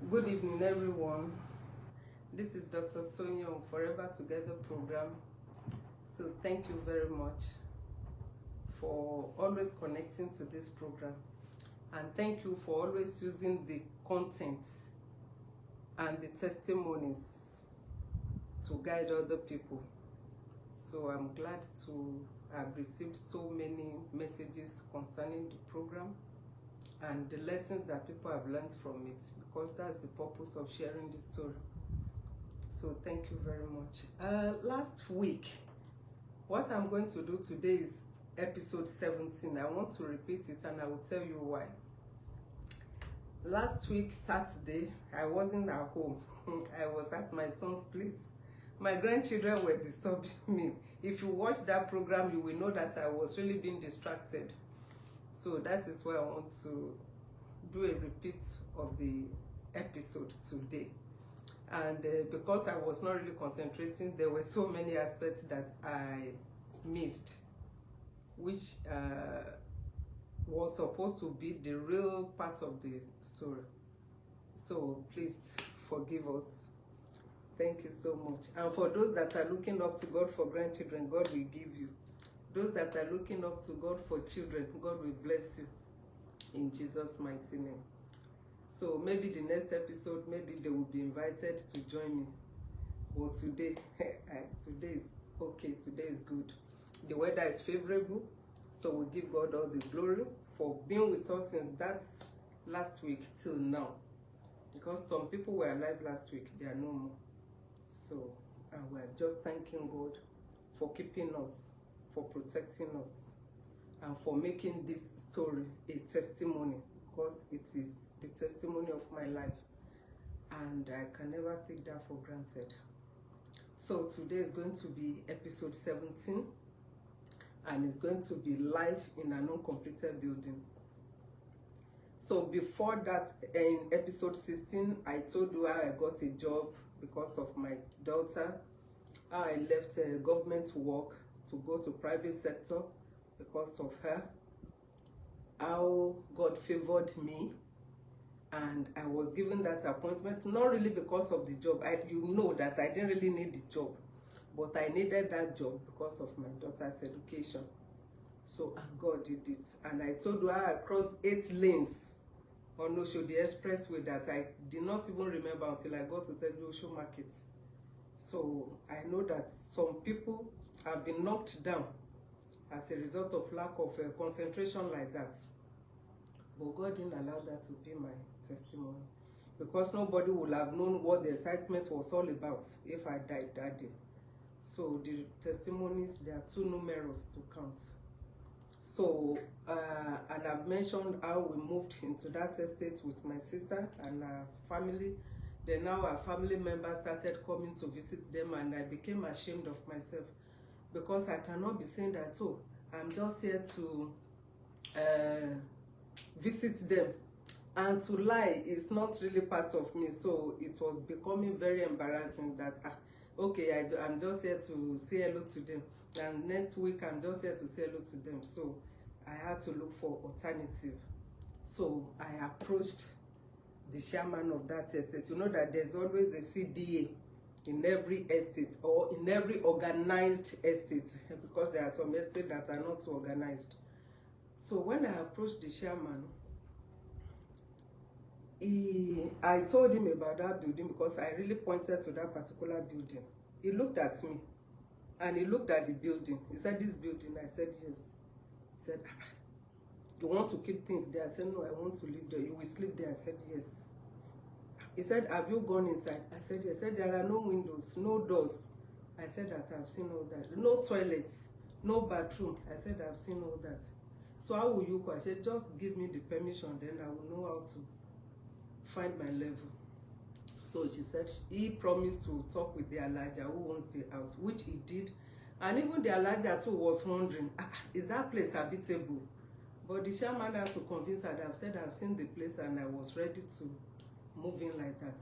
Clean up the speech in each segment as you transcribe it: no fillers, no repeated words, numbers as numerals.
Good evening, everyone. This is Dr. Tony on Forever Together program. So thank you very much for always connecting to this program. And thank you for always using the content and the testimonies to guide other people. So I'm glad to have received so many messages concerning the program and the lessons that people have learned from it, because that's the purpose of sharing the story. So thank you very much. Last week, what I'm going to do today is episode 17. I want to repeat it and I will tell you why. Last week, Saturday, I wasn't at home. I was at my son's place. My grandchildren were disturbing me. If you watch that program, you will know that I was really being distracted. So that is why I want to do a repeat of the episode today. And because I was not really concentrating, there were so many aspects that I missed, which was supposed to be the real part of the story. So please forgive us. Thank you so much. And for those that are looking up to God for grandchildren, God will give you. Those that are looking up to God for children, God will bless you in Jesus' mighty name. So maybe the next episode, maybe they will be invited to join me. But today, today is okay, today is good. The weather is favorable, so we give God all the glory for being with us since that last week till now. Because some people were alive last week, they are no more. So we're just thanking God for keeping us, for protecting us, and for making this story a testimony, because it is the testimony of my life and I can never take that for granted. So today is going to be episode 17 and it's going to be live in an uncompleted building. So before that, in episode 16, I told you how I got a job because of my daughter, how I left government work to go to private sector because of her, how God favored me and I was given that appointment, not really because of the job. You know that I didn't really need the job, but I needed that job because of my daughter's education. So and God did it. And I told her I crossed 8 lanes on Oshodi Expressway that I did not even remember until I got to Osho Market. So I know that some people have been knocked down as a result of lack of concentration like that. But God didn't allow that to be my testimony, because nobody would have known what the excitement was all about if I died that day. So the testimonies, they are too numerous to count. So, and I've mentioned how we moved into that estate with my sister and our family. Then now our family members started coming to visit them and I became ashamed of myself, because I cannot be saying that, oh, I'm just here to visit them. And to lie is not really part of me. So it was becoming very embarrassing that, okay, I'm just here to say hello to them. And next week, I'm just here to say hello to them. So I had to look for alternative. So I approached the chairman of that estate. You know that there's always a CDA in every estate or in every organized estate, because there are some estates that are not organized. So when I approached the chairman, I told him about that building because I really pointed to that particular building. He looked at me and he looked at the building. He said, "This building?" I said, "Yes." He said, "You want to keep things there?" I said, "No, I want to live there." "You will sleep there?" I said, "Yes." He said, "Have you gone inside?" I said, "Yes." He said, "There are no windows, no doors." I said that I've seen all that. "No toilets, no bathroom." I said, "I've seen all that." "So how will you go?" I said, "Just give me the permission, then I will know how to find my level." So she said he promised to talk with the Alaja who owns the house, which he did. And even the Alaja too was wondering, is that place habitable? But the chairman had to convince her that I've said I've seen the place and I was ready to move in like that.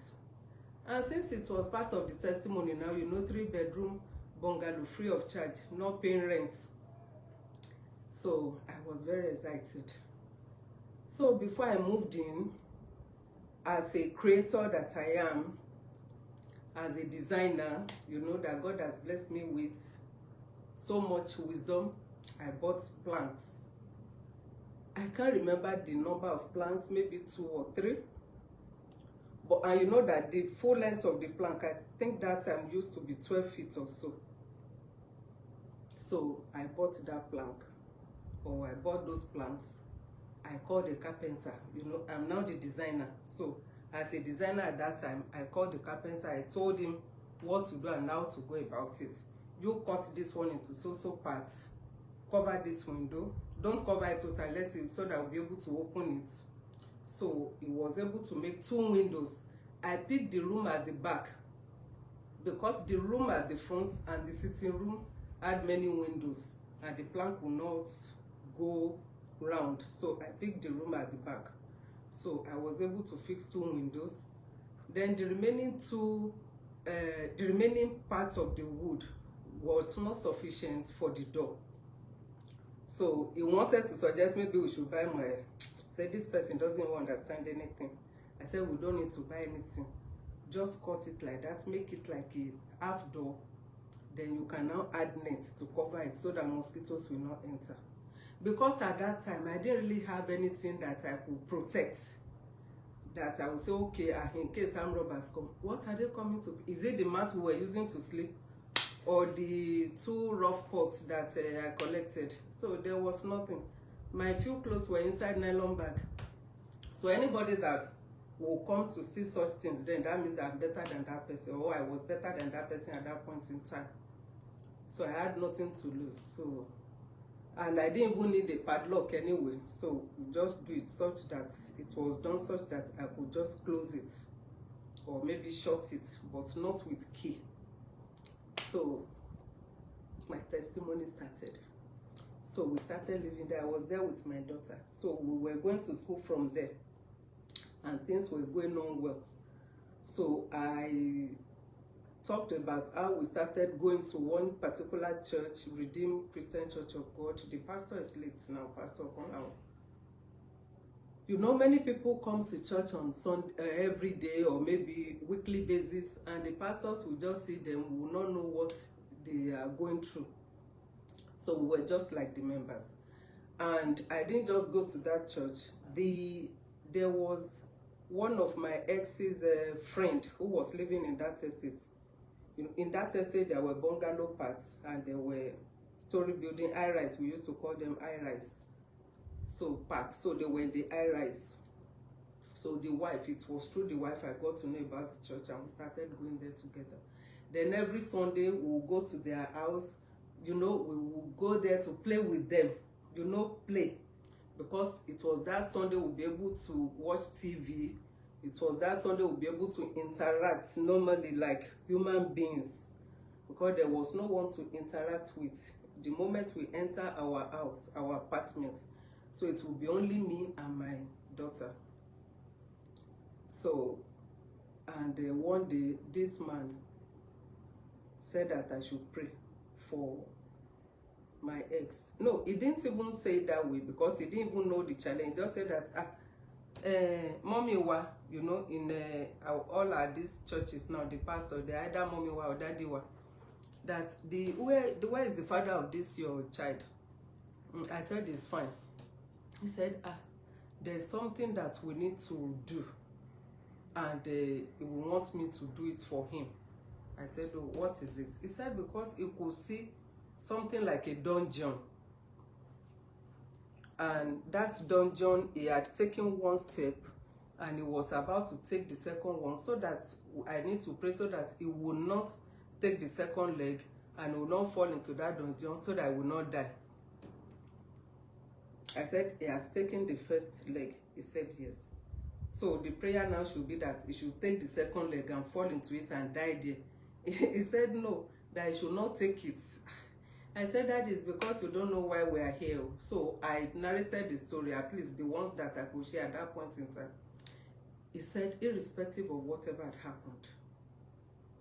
And since it was part of the testimony now, you know, 3-bedroom bungalow free of charge, not paying rent. So I was very excited. So before I moved in, as a creator that I am, as a designer, you know that God has blessed me with so much wisdom. I bought planks. I can't remember the number of planks, maybe 2 or 3. But and you know that the full length of the plank, I think that time used to be 12 feet or so. So I bought that plank, or I bought those planks. I called the carpenter. You know, I'm now the designer. So as a designer at that time, I called the carpenter. I told him what to do and how to go about it. You cut this one into so parts. Cover this window. Don't cover it totally, let it so that I'll be able to open it. So he was able to make 2 windows. I picked the room at the back because the room at the front and the sitting room had many windows and the plank will not go round. So I picked the room at the back. So I was able to fix 2 windows. Then the remaining the remaining part of the wood was not sufficient for the door. So he wanted to suggest maybe we should buy my, said this person doesn't even understand anything. I said we don't need to buy anything. Just cut it like that, make it like a half door. Then you can now add nets to cover it so that mosquitoes will not enter. Because at that time, I didn't really have anything that I could protect. That I would say, okay, in case armed robbers come, what are they coming to? Is it the mat we were using to sleep? Or the 2 rough pots that I collected? So there was nothing. My few clothes were inside nylon bag. So anybody that will come to see such things, then that means that I'm better than that person, or I was better than that person at that point in time. So I had nothing to lose. So, and I didn't even need a padlock anyway. So just do it such that it was done such that I could just close it, or maybe shut it, but not with key. So my testimony started. So we started living there. I was there with my daughter. So we were going to school from there. And things were going on well. So I talked about how we started going to one particular church, Redeemed Christian Church of God. The pastor is late now, Pastor Konao. You know, many people come to church on Sunday, every day or maybe weekly basis, and the pastors will just see them, will not know what they are going through. So we were just like the members. And I didn't just go to that church. There was one of my ex's friend who was living in that estate. In that estate, there were bungalow parts and there were story building, high-rise. We used to call them high-rise. So parts, so they were in the high-rise. So the wife, it was through the wife I got to know about the church, and we started going there together. Then every Sunday we will go to their house. You know, we will go there to play with them. You know, play. Because it was that Sunday we'll be able to watch TV. It was that Sunday we'll be able to interact normally like human beings. Because there was no one to interact with. The moment we enter our house, our apartment, so it will be only me and my daughter. So, and one day, this man said that I should pray for my ex. No, he didn't even say it that way because he didn't even know the challenge. He just said that, mommy wa, you know, in all our these churches now, the pastor, they either mommy wa or daddy wa. That where is the father of this your child? I said it's fine. He said, there's something that we need to do, and he will want me to do it for him. I said, oh, what is it? He said because he could see something like a dungeon, and that dungeon, he had taken one step and he was about to take the second one, so that I need to pray so that he will not take the second leg and will not fall into that dungeon, so that I will not die. I said, he has taken the first leg. He said yes. So the prayer now should be that he should take the second leg and fall into it and die there. He said no, that he should not take it. I said that is because you don't know why we are here. So I narrated the story, at least the ones that I could share at that point in time. He said, irrespective of whatever had happened,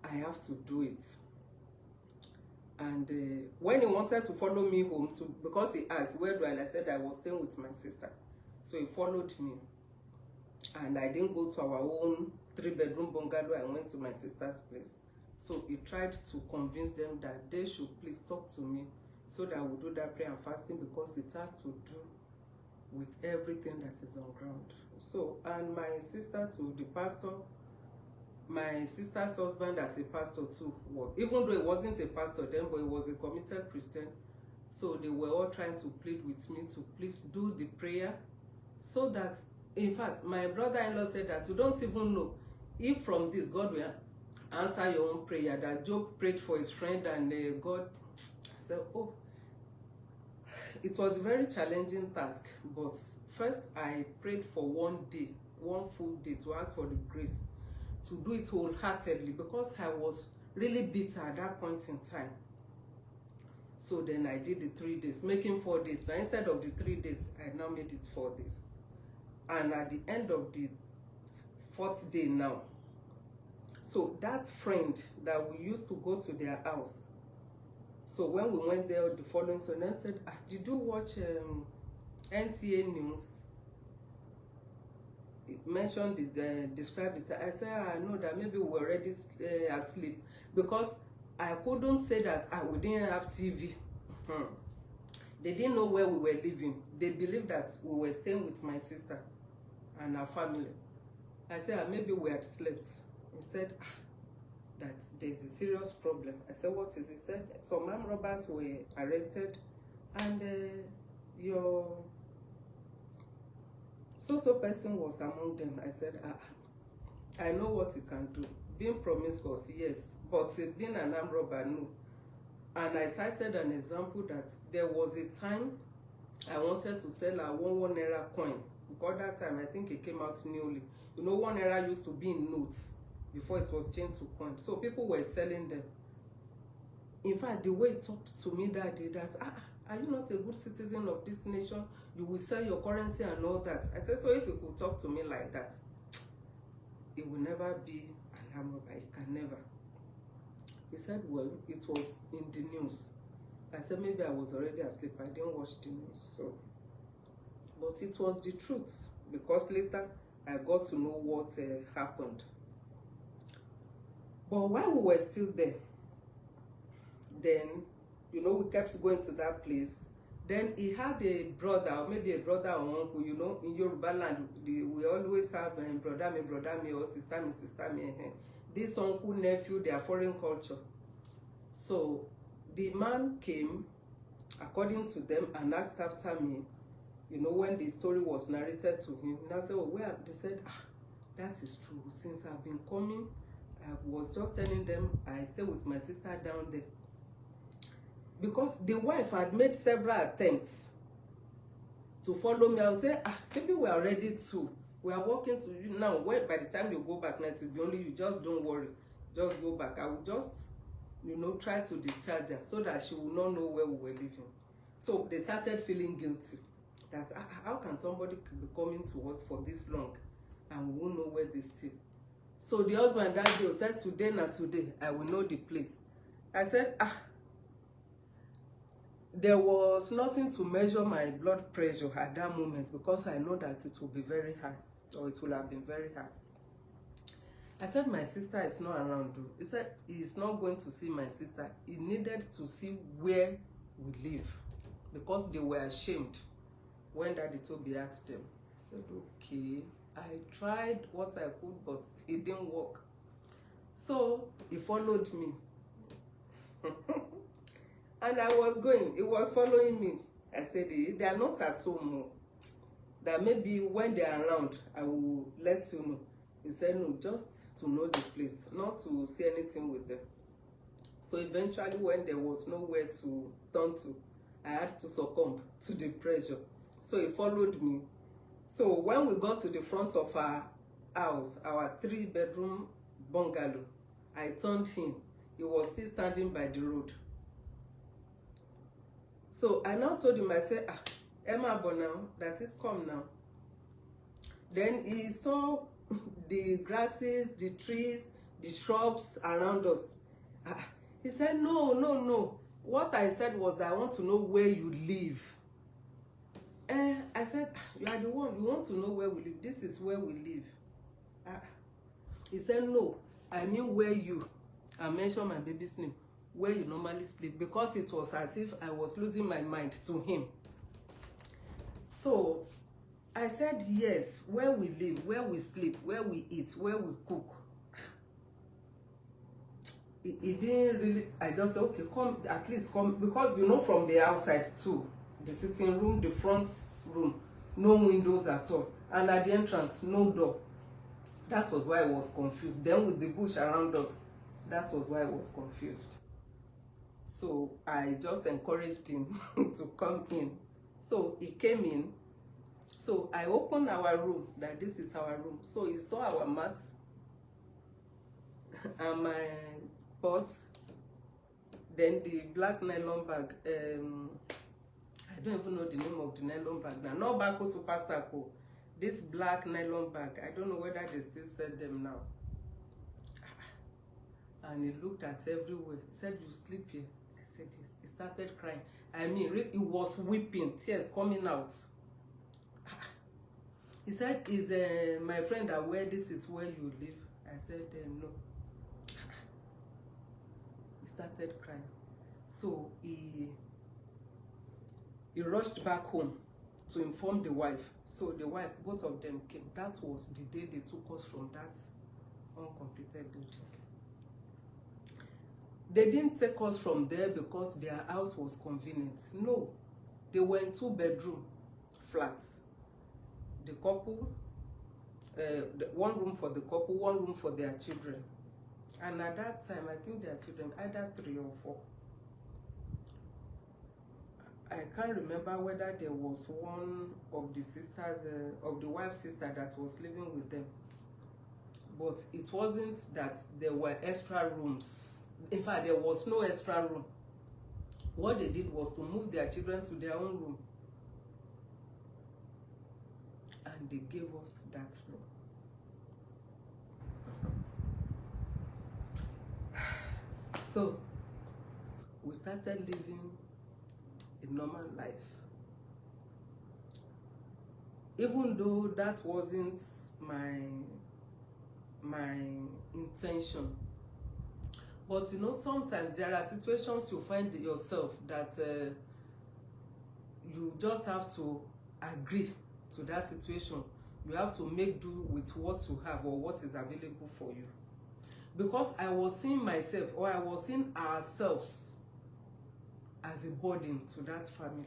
I have to do it. And when he wanted to follow me home, because he asked, where do I said I was staying with my sister. So he followed me. and I didn't go to our own 3-bedroom bungalow. I went to my sister's place. So he tried to convince them that they should please talk to me so that I would do that prayer and fasting, because it has to do with everything that is on ground. So, and my sister to the pastor, my sister's husband as a pastor too, even though he wasn't a pastor then, but he was a committed Christian. So they were all trying to plead with me to please do the prayer, so that, in fact, my brother-in-law said that you don't even know if from this God will answer your own prayer. That Job prayed for his friend and God said, oh, it was a very challenging task. But first I prayed for one full day to ask for the grace to do it wholeheartedly, because I was really bitter at that point in time. So then I did the 3 days, making 4 days. Now instead of the 3 days, I now made it 4 days. And at the end of the 4th day now, so that friend that we used to go to their house, so when we went there the following Sunday, I said, did you watch NTA News? It mentioned it, described it. I said, I know that maybe we were already asleep, because I couldn't say that we didn't have TV. They didn't know where we were living. They believed that we were staying with my sister and our family. I said, maybe we had slept. He said, that there's a serious problem. I said, what is it? He said, some armed robbers were arrested, and your so-so person was among them. I said, I know what you can do. Being promiscuous, yes, but being an armed robber, no. And I cited an example that there was a time I wanted to sell a 1 naira coin, because that time I think it came out newly. You know, 1 naira used to be in notes before it was changed to coin. So people were selling them. In fact, the way he talked to me that day, that, are you not a good citizen of this nation? You will sell your currency and all that. I said, so if you could talk to me like that, it will never be an armed robber. It can never. He said, well, it was in the news. I said, maybe I was already asleep. I didn't watch the news. So, but it was the truth, because later I got to know what happened. But while we were still there, then, you know, we kept going to that place. Then he had a brother, or maybe a brother or uncle, you know, in Yoruba land, we always have brother me, or sister me. This uncle, nephew, they are foreign culture. So the man came, according to them, and asked after me, you know, when the story was narrated to him. And I said, well, where? They said, that is true. Since I've been coming, I was just telling them I stay with my sister down there. Because the wife had made several attempts to follow me. I would say, maybe we are ready to. We are walking to you now. When, by the time you go back, now it will be only you. Just don't worry. Just go back. I will just, you know, try to discharge her so that she will not know where we were living. So they started feeling guilty. That how can somebody be coming to us for this long and we won't know where they stay? So the husband that day said, today, not today, I will know the place. I said, there was nothing to measure my blood pressure at that moment, because I know that it will be very high, or it will have been very high. I said, my sister is not around. He said, he's not going to see my sister. He needed to see where we live, because they were ashamed when Daddy Toby asked them. I said, okay. I tried what I could, but it didn't work. So he followed me. And I was going. He was following me. I said, they are not at home. That maybe when they are around, I will let you know. He said, no, just to know the place, not to see anything with them. So eventually, when there was nowhere to turn to, I had to succumb to the pressure. So he followed me. So when we got to the front of our house, our 3-bedroom bungalow, I turned him. He was still standing by the road. So I now told him, I said, Emma Bonao, that is come now. Then he saw the grasses, the trees, the shrubs around us. He said, no. What I said was that I want to know where you live. I I said, you are the one, you want to know where we live. This is where we live. He said, no, I mean where you, I mentioned my baby's name, where you normally sleep, because it was as if I was losing my mind to him. So I said, yes, where we live, where we sleep, where we eat, where we cook. He didn't really, I just said, okay, come, at least come, because you know from the outside too, the sitting room, the front room, no windows at all, and at the entrance, no door. That was why I was confused. Then with the bush around us, that was why I was confused. So I just encouraged him to come in. So he came in. So I opened our room, that this is our room. So he saw our mat and my pot, then the black nylon bag. I don't even know the name of the nylon bag now. No Bako Super Sako. This black nylon bag. I don't know whether they still sell them now. And he looked at everywhere. He said, you sleep here? I said, yes. He started crying. I mean, he was weeping, tears coming out. He said, is my friend aware this is where you live? I said, no. He started crying. So he rushed back home to inform the wife. So the wife, both of them came. That was the day they took us from that uncompleted building. They didn't take us from there because their house was convenient. No, they were in 2-bedroom flats. The couple, one room for the couple, one room for their children. And at that time, I think their children, either 3 or 4. I can't remember whether there was one of the sisters, of the wife's sister that was living with them. But it wasn't that there were extra rooms. In fact, there was no extra room. What they did was to move their children to their own room. And they gave us that room. So, we started living a normal life. Even though that wasn't my intention. But you know, sometimes there are situations you find yourself that you just have to agree to that situation. You have to make do with what you have or what is available for you. Because I was seeing myself, or I was seeing ourselves as a burden to that family.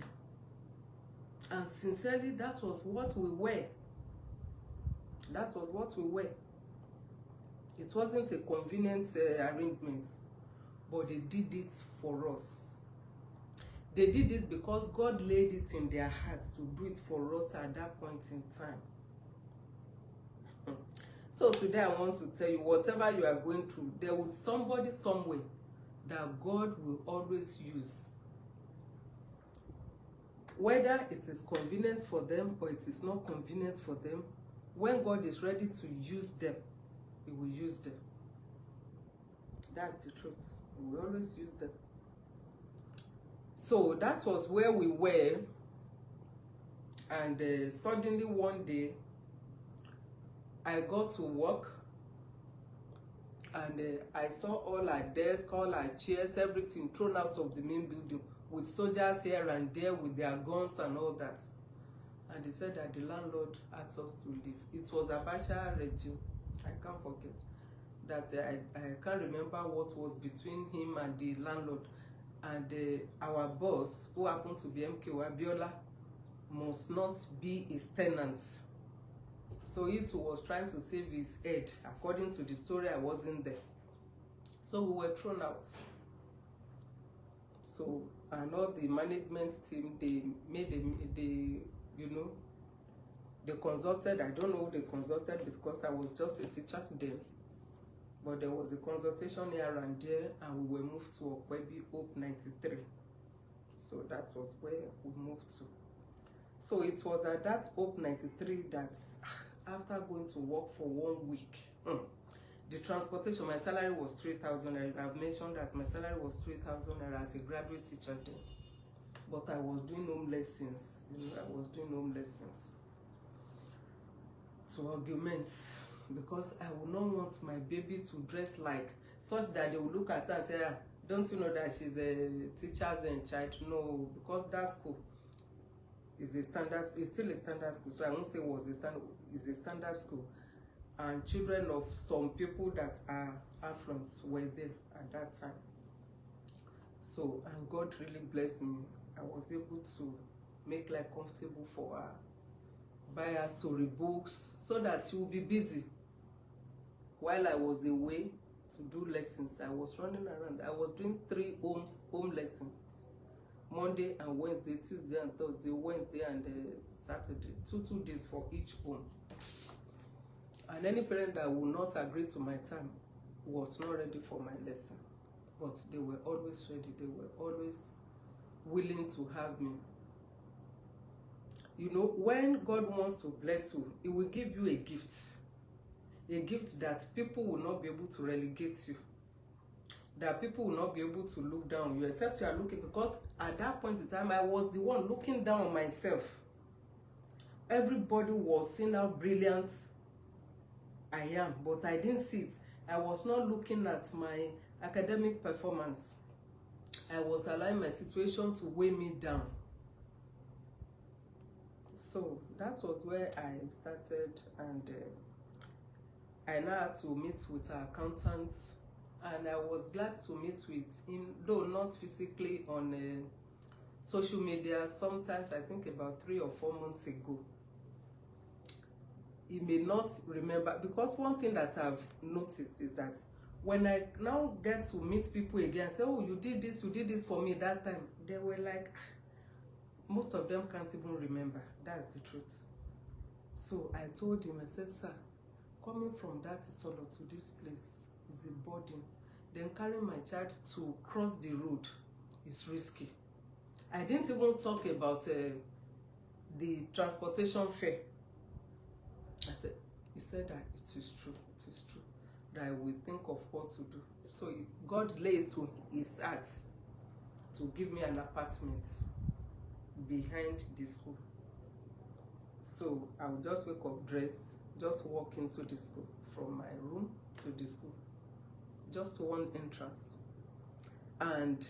And sincerely, that was what we were. That was what we were. It wasn't a convenient arrangement, but they did it for us. They did it because God laid it in their hearts to do it for us at that point in time. So today I want to tell you, whatever you are going through, there will somebody somewhere that God will always use. Whether it is convenient for them or it is not convenient for them, when God is ready to use them, He will use them. That's the truth. He will always use them. So that was where we were. And suddenly one day, I got to work. And I saw all our desks, all our chairs, everything thrown out of the main building, with soldiers here and there with their guns and all that. And they said that the landlord asked us to leave. It was Abacha regime. I can't forget that. I can't remember what was between him and the landlord. And our boss, who happened to be MK Abiola, must not be his tenant. So he too was trying to save his head. According to the story, I wasn't there. So we were thrown out. So, and all the management team, they made they consulted. I don't know who they consulted because I was just a teacher then. But there was a consultation here and there, and we were moved to Okwebi Hope 93. So that was where we moved to. So it was at that Hope 93 that after going to work for 1 week, the transportation, my salary was 3,000. I've mentioned that my salary was 3,000 as a graduate teacher then. but I was doing home lessons. I was doing home lessons to augment, because I would not want my baby to dress like such that they will look at her and say, don't you know that she's a teacher's child? No, because that school is a standard, it's still a standard school, so I won't say it's a standard school, and children of some people that are affluent were there at that time. So, and God really blessed me. I was able to make life comfortable for her, buy her storybooks, so that she will be busy. While I was away to do lessons, I was running around. I was doing 3 home lessons, Monday and Wednesday, Tuesday and Thursday, Wednesday and Saturday, two days for each home. And any parent that would not agree to my time was not ready for my lesson, but they were always ready. They were always willing to have me. You know, when God wants to bless you, He will give you a gift that people will not be able to relegate you, that people will not be able to look down on you, except you are looking, because at that point in time, I was the one looking down on myself. Everybody was seeing how brilliant I am, but I didn't see it. I was not looking at my academic performance. I was allowing my situation to weigh me down. So that was where I started, and I now had to meet with our accountant, and I was glad to meet with him, though not physically, on social media. Sometimes, I think about 3 or 4 months ago. He may not remember, because one thing that I've noticed is that when I now get to meet people again, say, oh, you did this for me that time, they were like, most of them can't even remember. That's the truth. So I told him, I said, sir, coming from that solo to this place is a burden. Then carrying my child to cross the road is risky. I didn't even talk about the transportation fare. He said that it is true, that I will think of what to do. So God laid to his heart to give me an apartment behind the school. So I would just wake up, dress, just walk into the school, from my room to the school, just one entrance, and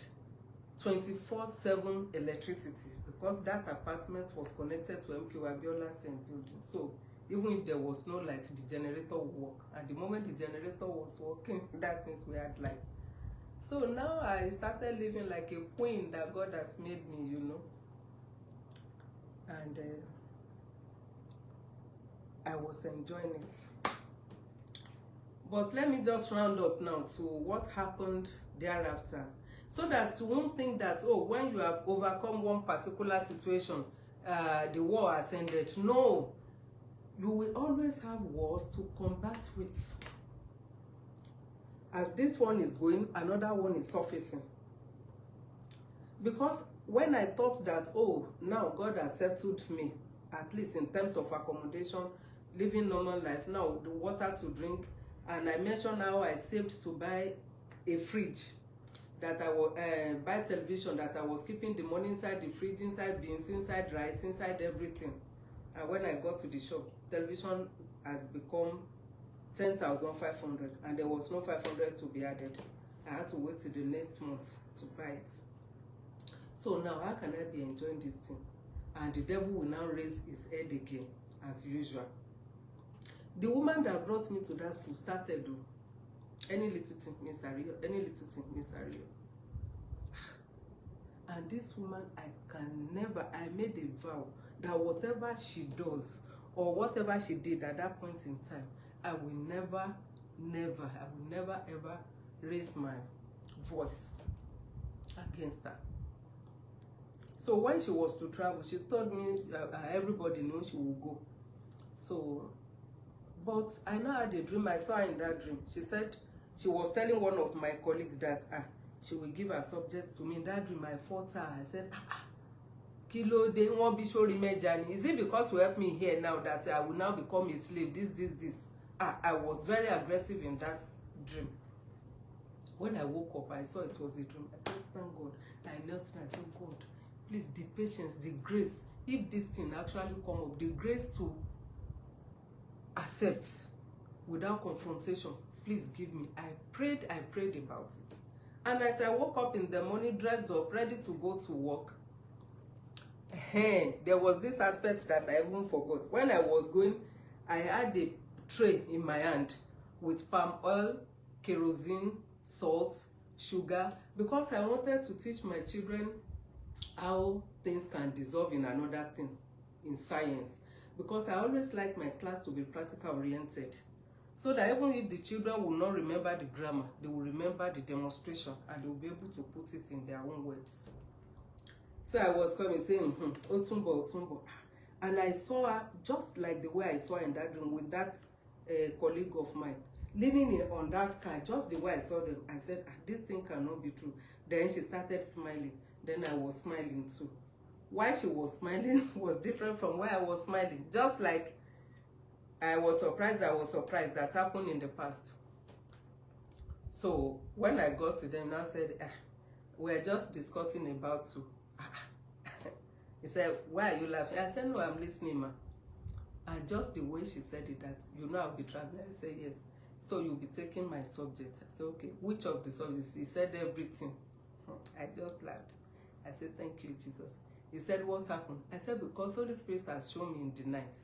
24/7 electricity, because that apartment was connected to MK Abiola's building. So even if there was no light, the generator would work. At the moment the generator was working, that means we had light. So now I started living like a queen that God has made me, you know. And I was enjoying it. But let me just round up now to what happened thereafter, so that you won't think that, oh, when you have overcome one particular situation, the war has ended. No, you will always have wars to combat with. As this one is going, another one is surfacing. Because when I thought that, oh, now God has settled me, at least in terms of accommodation, living normal life, now the water to drink, and I mentioned how I saved to buy a fridge, that I will buy television, that I was keeping the money inside the fridge, inside beans, inside rice, inside everything. And when I got to the shop, television had become 10,500, and there was no 500 to be added. I had to wait till the next month to buy it. So now, how can I be enjoying this thing? And the devil will now raise his head again, as usual. The woman that brought me to that school started, though, any little thing, Miss Ario, any little thing, Miss Ario. And this woman, I made a vow that whatever she does, or whatever she did at that point in time, I will never ever raise my voice against her. So when she was to travel, she told me everybody knew she would go. So, but I now had a dream. I saw her in that dream. She said she was telling one of my colleagues that she will give her subjects to me. In that dream, I fought her. I said, Kilo, they won't be showing me journey. Is it because you help me here now that I will now become a slave? This. I was very aggressive in that dream. When I woke up, I saw it was a dream. I said, thank God. I knelt and I said, God, Please, the patience, the grace, if this thing actually come up, the grace to accept without confrontation, please give me. I prayed about it. And as I woke up in the morning, dressed up, ready to go to work, there was this aspect that I even forgot. When I was going, I had a tray in my hand with palm oil, kerosene, salt, sugar, because I wanted to teach my children how things can dissolve in another thing in science, because I always like my class to be practical oriented, so that even if the children will not remember the grammar, they will remember the demonstration and they will be able to put it in their own words. So I was coming saying, Otumbo, Otumbo. And I saw her just like the way I saw her in that room with that colleague of mine, leaning on that car, just the way I saw them. I said, this thing cannot be true. Then she started smiling. Then I was smiling too. Why she was smiling was different from why I was smiling. Just like I was surprised that happened in the past. So when I got to them, I said, we're just discussing about you. He said, why are you laughing? I said, no, I'm listening, ma. And just the way she said it, that you know I'll be traveling. I said, yes. So you'll be taking my subject. I said, okay. Which of the subjects? He said everything. I just laughed. I said, thank you, Jesus. He said, what happened? I said, because Holy Spirit has shown me in the night.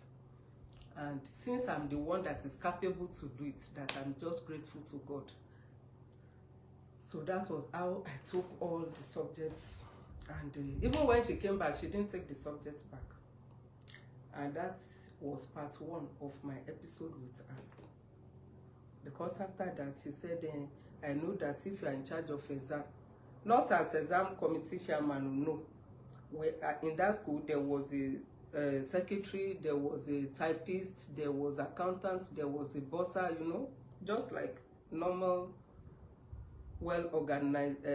And since I'm the one that is capable to do it, that I'm just grateful to God. So that was how I took all the subjects. And even when she came back, she didn't take the subject back. And that was part 1 of my episode with her. Because after that, she said, I know that if you are in charge of exam, not as exam committee chairman, no. In that school, there was a secretary, there was a typist, there was accountant, there was a bursar, you know, just like normal, well-organized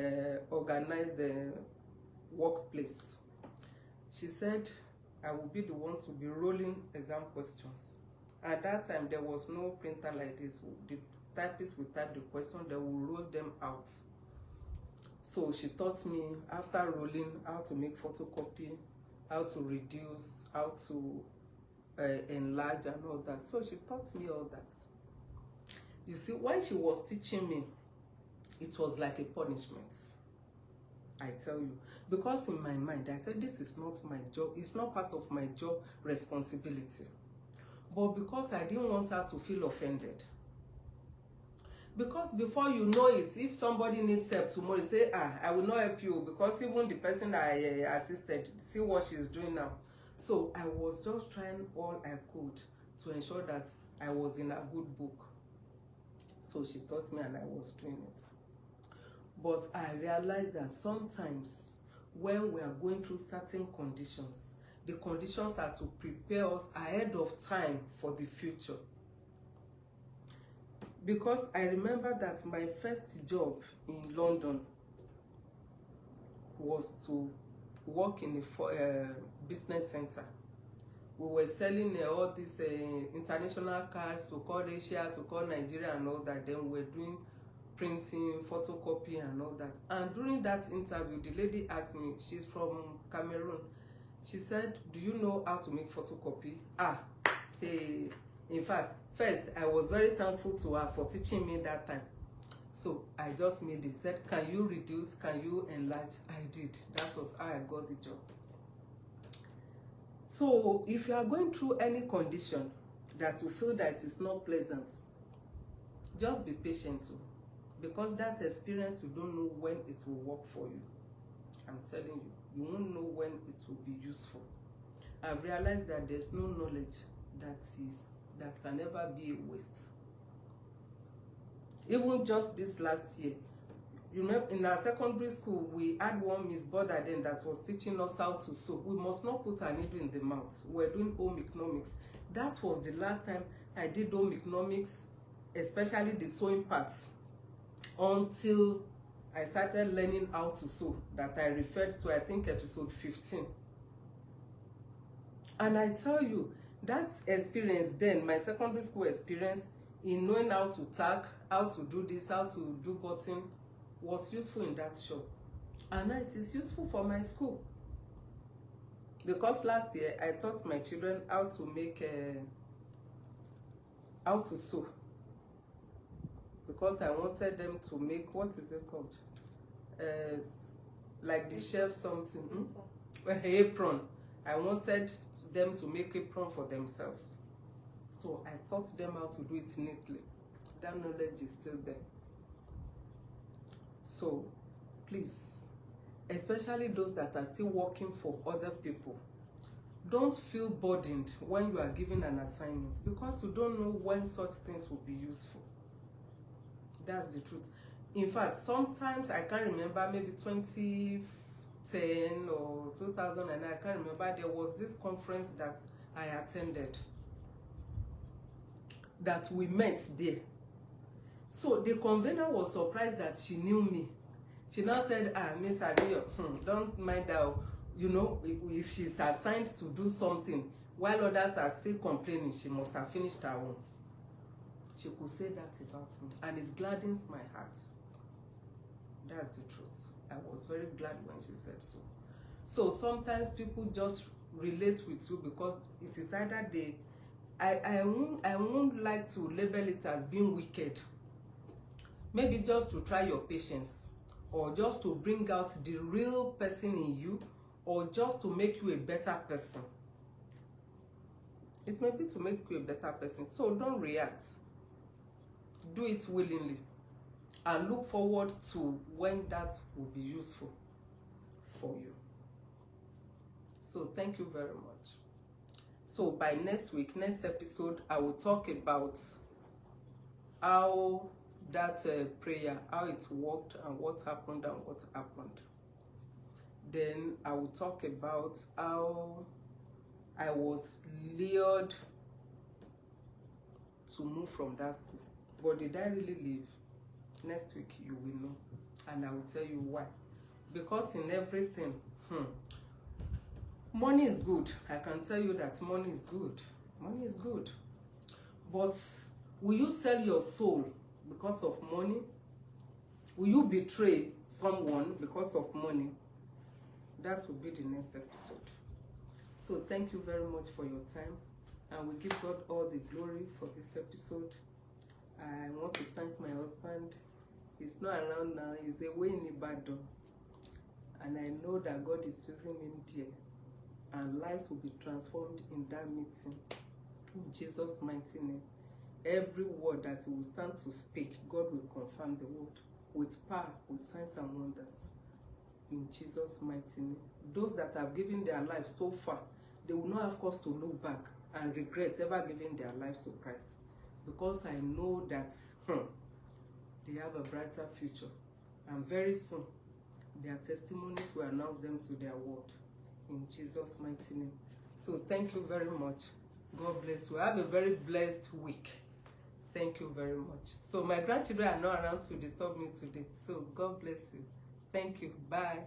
workplace. She said, I will be the one to be rolling exam questions. At that time, there was no printer like this. The typist will type the question, they will roll them out. So she taught me, after rolling, how to make photocopy, how to reduce, how to enlarge and all that. So she taught me all that. You see, when she was teaching me, it was like a punishment. I tell you. Because in my mind, I said, this is not my job. It's not part of my job responsibility. But because I didn't want her to feel offended. Because before you know it, if somebody needs help tomorrow, say, I will not help you. Because even the person that I assisted, see what she's doing now. So I was just trying all I could to ensure that I was in a good book. So she taught me and I was doing it. But I realized that sometimes when we are going through certain conditions, the conditions are to prepare us ahead of time for the future. Because I remember that my first job in London was to work in a business center. We were selling all these international cards to call Asia, to call Nigeria and all that. Then we were doing printing, photocopy and all that. And during that interview, the lady asked me, she's from Cameroon. She said, do you know how to make photocopy? Hey, in fact, first, I was very thankful to her for teaching me that time. So I just made it. Said, can you reduce? Can you enlarge? I did. That was how I got the job. So if you are going through any condition that you feel that it's not pleasant, just be patient too. Because that experience, you don't know when it will work for you. I'm telling you, you won't know when it will be useful. I've realized that there's no knowledge that can never be a waste. Even just this last year, you know, in our secondary school, we had one Miss Border then that was teaching us how to sew. We must not put a needle in the mouth. We're doing home economics. That was the last time I did home economics, especially the sewing parts, until I started learning how to sew, that I referred to, I think, episode 15. And I tell you, that experience then, my secondary school experience, in knowing how to tack, how to do this, how to do button, was useful in that shop. And now it is useful for my school. Because last year I taught my children how to make how to sew, because I wanted them to make, what is it called, like the chef something, apron. I wanted them to make apron for themselves, so I taught them how to do it neatly. That knowledge is still there. So please, especially those that are still working for other people, don't feel burdened when you are given an assignment, because you don't know when such things will be useful. That's the truth. In fact, sometimes I can't remember, maybe 2010 or 2009, I can't remember, there was this conference that I attended, that we met there. So the convener was surprised that she knew me. She now said, Miss Adeyo, don't mind that, you know, if she's assigned to do something while others are still complaining, she must have finished her own. She could say that about me, and it gladdens my heart. That's the truth. I was very glad when she said so. So sometimes people just relate with you because it is either they, I won't like to label it as being wicked. Maybe just to try your patience, or just to bring out the real person in you, or just to make you a better person. It may be to make you a better person. So don't react. Do it willingly, and look forward to when that will be useful for you. So thank you very much. So by next week, next episode, I will talk about how that prayer, how it worked, and what happened and what happened. Then I will talk about how I was lured to move from that school. But did I really leave? Next week you will know, and I will tell you why. Because in everything, money is good. I can tell you that money is good. Money is good. But will you sell your soul because of money? Will you betray someone because of money? That will be the next episode. So thank you very much for your time, and we give God all the glory for this episode. I want to thank my husband. He's not around now. He's away in Ibadan, and I know that God is using him there, and lives will be transformed in that meeting. In Jesus' mighty name. Every word that he will stand to speak, God will confirm the word with power, with signs and wonders. In Jesus' mighty name. Those that have given their lives so far, they will not have cause to look back and regret ever giving their lives to Christ, because I know that they have a brighter future, and very soon their testimonies will announce them to their world. In Jesus' mighty name. So thank you very much. God bless you. Have a very blessed week. Thank you very much. So my grandchildren are not around to disturb me today. So God bless you. Thank you. Bye.